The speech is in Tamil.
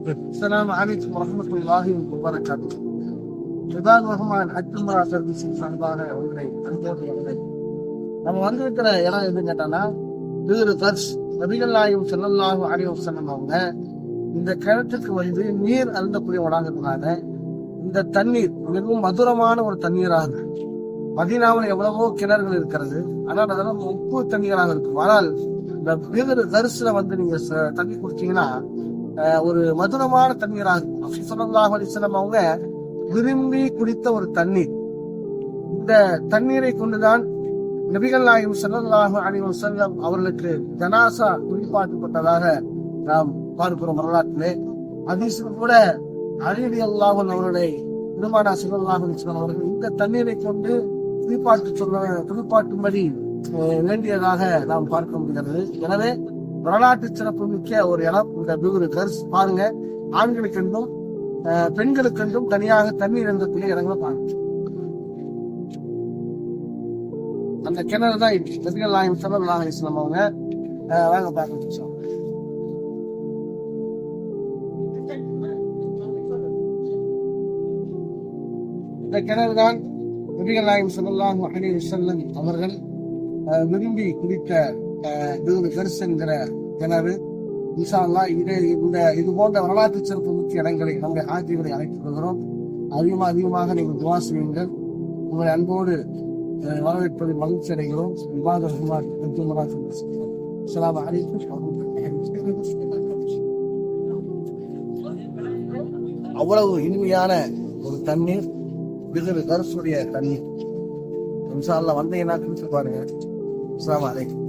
السلام عليكم ورحمة الله وبركاته. இபாத் ரஹ்மான் அஜ்மரா சர்வீஸ் சார்பாக உங்களை அன்போடு வரவேற்கிறேன். நம்ம வந்திருக்கிற இடம் எதுன்னு கேட்டானா, திரு தர்ஸ் நபிகள் நாயகம் ஸல்லல்லாஹு அலைஹி வஸல்லம் அவங்க இந்த கிணற்றுக்கு வந்து நீர் அருந்தக்கூடிய வளாகத்தினால இந்த தண்ணீர் மிகவும் மதுரமான ஒரு தண்ணீராக, மதீனாவில் எவ்வளவோ கிணறுகள் இருக்கிறது, ஆனால் அதெல்லாம் உப்பு தண்ணீராக இருக்கும். ஆனால் இந்த திரு தர்ஸ்ல வந்து நீங்க தண்ணி குடிச்சீங்கன்னா ஒரு மதுரமான தண்ணீராக இருக்கும். ஸல்லல்லாஹு அலைஹி வஸல்லம் அவங்க விரும்பி குடித்த ஒரு தண்ணீர். இந்த தண்ணீரை கொண்டுதான் நபிகள் நாயகம் ஸல்லல்லாஹு அலைஹி வஸல்லம் அவர்களுக்கு ஜனாசா குளிப்பாட்டப்பட்டதாக நாம் பார்க்கிறோம் வரலாற்றிலே. ஹதீஸில் கூட அலி ரலியல்லாஹு அன்ஹு அவருடைய பெருமானார் ஸல்லல்லாஹு அலைஹி வஸல்லம் அவர்கள் இந்த தண்ணீரை கொண்டு குளிப்பாட்டும்படி வேண்டியதாக நாம் பார்க்க முடிகிறது. எனவே வரலாற்று சிறப்பு மிக்க ஒரு இடம் இந்த பிகுரு கர்ஸ். பாருங்க, ஆண்களுக்கென்றும் பெண்களுக்கென்றும் தனியாக தண்ணீர் இருந்தக்கூடிய இடங்களை பாருங்க. அந்த கிணறு தான் நபிகள் நாயகம் ஸல்லல்லாஹு அலைஹி வஸல்லம் அவங்க வாங்க பார்க்க. இந்த கிணறு தான் நபிகள் நாயகம் ஸல்லல்லாஹு அலைஹி வஸல்லம் அவர்கள் விரும்பி குடித்த பிகுரு கர்ஸ் என்கிற கிணறு. இன்ஷா அல்லாஹ் இது போன்ற வரலாற்று சிறப்பு முக்கிய இடங்களை நம்முடைய ஆட்சிகளை அழைத்துக் கொள்கிறோம். அதிகமாக நீங்கள் துவா செய்யுங்கள். உங்களை அன்போடு வரவேற்பதில் மகிழ்ச்சி அடைகிறோம். இபாத் ரஹ்மான் அஜ்மரா சர்வீஸ். அஸ்ஸலாமு அலைக்கும். அவ்வளவு இனிமையான ஒரு தண்ணீர் பிகுரு கர்ஸுடைய தண்ணீர். இன்ஷா அல்லாஹ் வந்தீங்கன்னா குடிச்சு பாருங்க. அஸ்ஸலாமு அலைக்கும்.